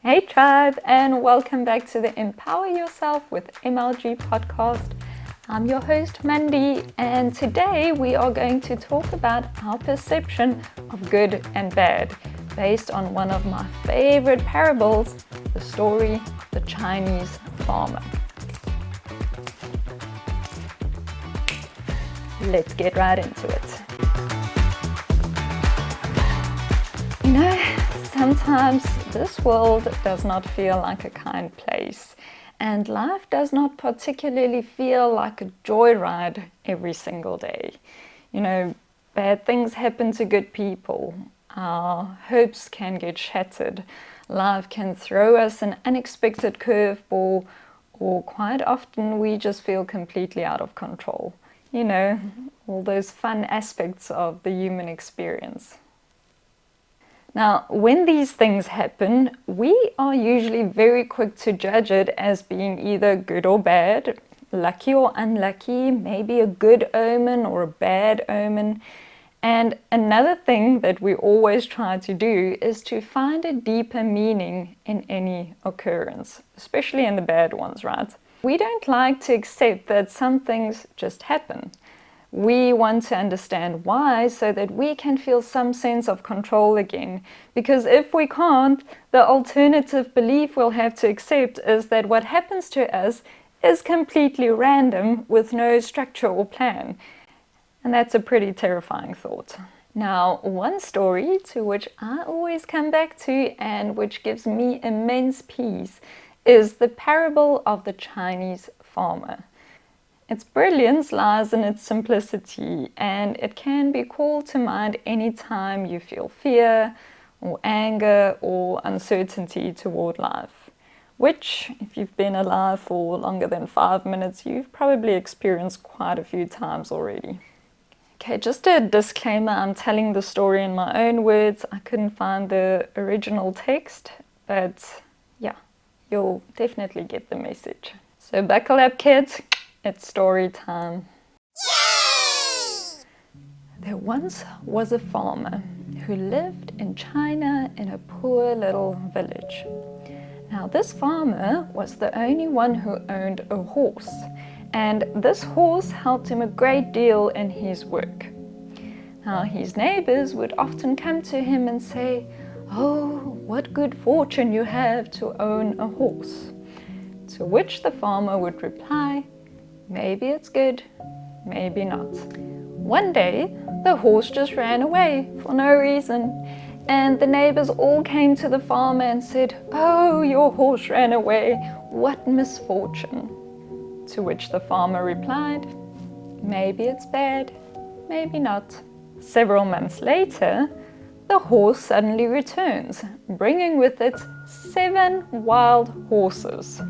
Hey tribe, and welcome back to the Empower Yourself with MLG podcast. I'm your host Mandy, and today we are going to talk about our perception of good and bad based on one of my favorite parables, the story of the Chinese farmer. Let's get right into it. You know, sometimes this world does not feel like a kind place, and life does not particularly feel like a joyride every single day. You know, bad things happen to good people. Our hopes can get shattered. Life can throw us an unexpected curveball, or quite often we just feel completely out of control. You know, all those fun aspects of the human experience. Now, when these things happen, we are usually very quick to judge it as being either good or bad, lucky or unlucky, maybe a good omen or a bad omen. And another thing that we always try to do is to find a deeper meaning in any occurrence, especially in the bad ones, right? We don't like to accept that some things just happen. We want to understand why so that we can feel some sense of control again. Because if we can't, the alternative belief we'll have to accept is that what happens to us is completely random with no structure or plan. And that's a pretty terrifying thought. Now, one story to which I always come back to and which gives me immense peace is the parable of the Chinese farmer. Its brilliance lies in its simplicity, and it can be called to mind any time you feel fear or anger or uncertainty toward life, which, if you've been alive for longer than 5 minutes, you've probably experienced quite a few times already. Okay, just a disclaimer, I'm telling the story in my own words. I couldn't find the original text, but yeah, you'll definitely get the message. So buckle up, kids. It's story time. Yay! There once was a farmer who lived in China in a poor little village. Now, this farmer was the only one who owned a horse, and this horse helped him a great deal in his work. Now, his neighbors would often come to him and say, "Oh, what good fortune you have to own a horse." To which the farmer would reply, "Maybe it's good, maybe not." One day, the horse just ran away for no reason, and the neighbors all came to the farmer and said, "Oh, your horse ran away, what misfortune." To which the farmer replied, "Maybe it's bad, maybe not." Several months later, the horse suddenly returns, bringing with it 7 wild horses.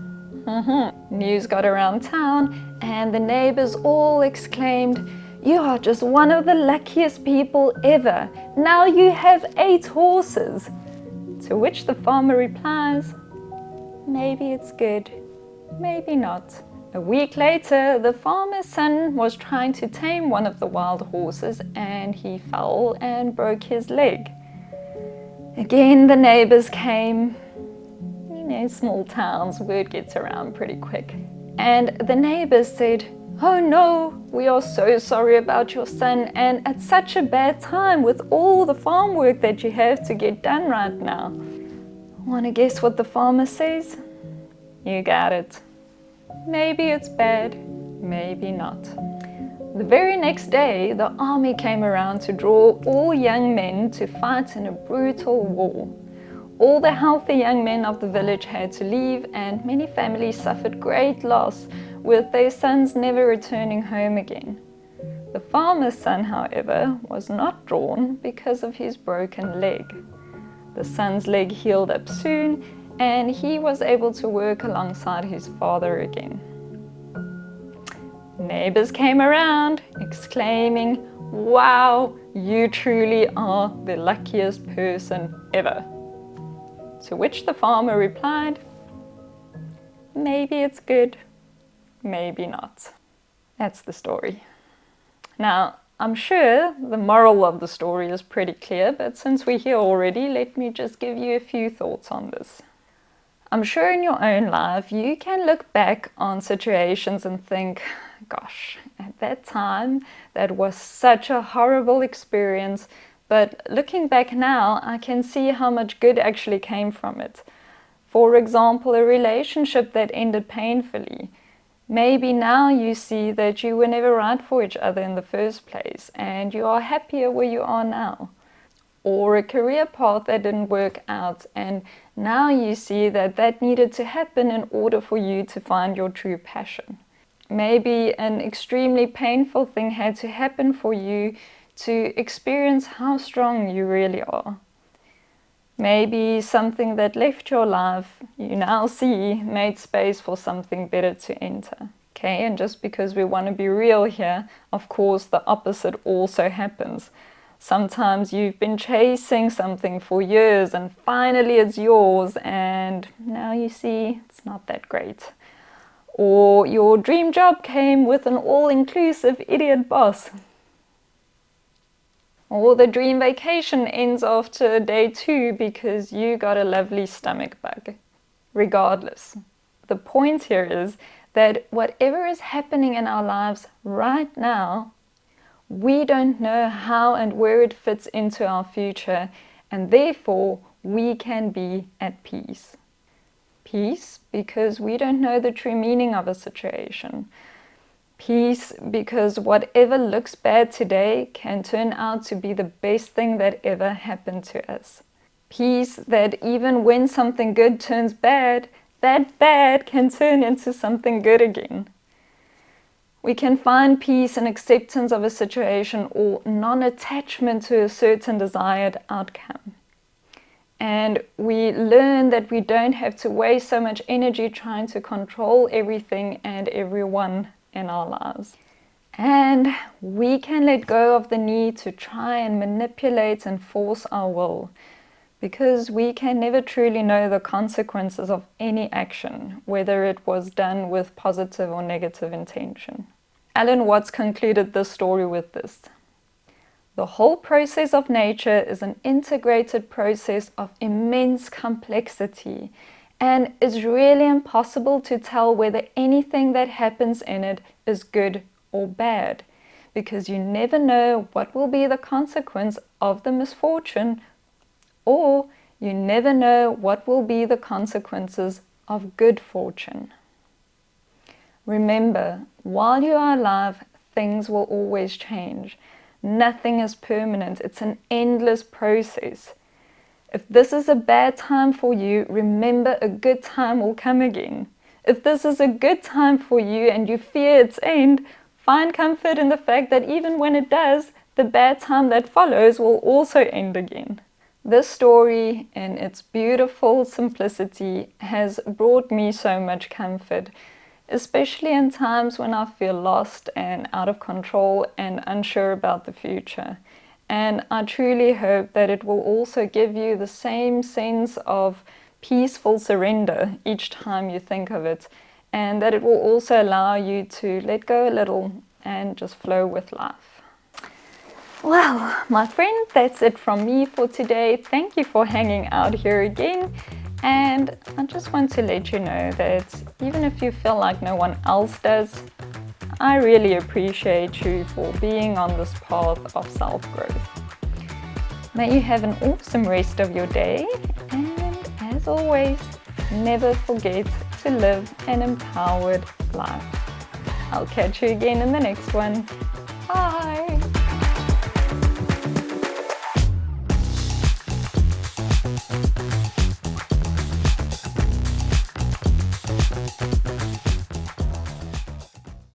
News got around town, and the neighbors all exclaimed, "You are just one of the luckiest people ever. Now you have 8 horses." To which the farmer replies, "Maybe it's good, maybe not." A week later, the farmer's son was trying to tame one of the wild horses, and he fell and broke his leg. Again, the neighbors came. Small towns, word gets around pretty quick. And the neighbors said, "Oh no, we are so sorry about your son, and at such a bad time with all the farm work that you have to get done right now." Want to guess what the farmer says? You got it. Maybe it's bad, maybe not. The very next day, the army came around to draw all young men to fight in a brutal war. All the healthy young men of the village had to leave, and many families suffered great loss, with their sons never returning home again. The farmer's son, however, was not drawn because of his broken leg. The son's leg healed up soon, and he was able to work alongside his father again. Neighbors came around, exclaiming, "Wow, you truly are the luckiest person ever." To which the farmer replied, "Maybe it's good, maybe not." That's the story. Now, I'm sure the moral of the story is pretty clear, but since we're here already, let me just give you a few thoughts on this. I'm sure in your own life you can look back on situations and think, gosh, at that time that was such a horrible experience, but looking back now I can see how much good actually came from it. For example, a relationship that ended painfully. Maybe now you see that you were never right for each other in the first place and you are happier where you are now. Or a career path that didn't work out and now you see that that needed to happen in order for you to find your true passion. Maybe an extremely painful thing had to happen for you to experience how strong you really are. Maybe something that left your life, you now see, made space for something better to enter. Okay, and just because we want to be real here, of course the opposite also happens. Sometimes you've been chasing something for years and finally it's yours and now you see it's not that great. Or your dream job came with an all-inclusive idiot boss. Or the dream vacation ends after day 2 because you got a lovely stomach bug. Regardless, the point here is that whatever is happening in our lives right now, we don't know how and where it fits into our future, and therefore we can be at peace. Peace because we don't know the true meaning of a situation. Peace because whatever looks bad today can turn out to be the best thing that ever happened to us. Peace that even when something good turns bad, that bad can turn into something good again. We can find peace and acceptance of a situation or non-attachment to a certain desired outcome. And we learn that we don't have to waste so much energy trying to control everything and everyone in our lives. And we can let go of the need to try and manipulate and force our will, because we can never truly know the consequences of any action, whether it was done with positive or negative intention. Alan Watts concluded this story with this: the whole process of nature is an integrated process of immense complexity, and it's really impossible to tell whether anything that happens in it is good or bad, because you never know what will be the consequence of the misfortune, or you never know what will be the consequences of good fortune. Remember, while you are alive, things will always change. Nothing is permanent. It's an endless process. If this is a bad time for you, remember a good time will come again. If this is a good time for you and you fear its end, find comfort in the fact that even when it does, the bad time that follows will also end again. This story, in its beautiful simplicity, has brought me so much comfort, especially in times when I feel lost and out of control and unsure about the future. And I truly hope that it will also give you the same sense of peaceful surrender each time you think of it, and that it will also allow you to let go a little and just flow with life. Well, my friend, that's it from me for today. Thank you for hanging out here again. And I just want to let you know that even if you feel like no one else does, I really appreciate you for being on this path of self-growth. May you have an awesome rest of your day, and as always, never forget to live an empowered life. I'll catch you again in the next one. Bye!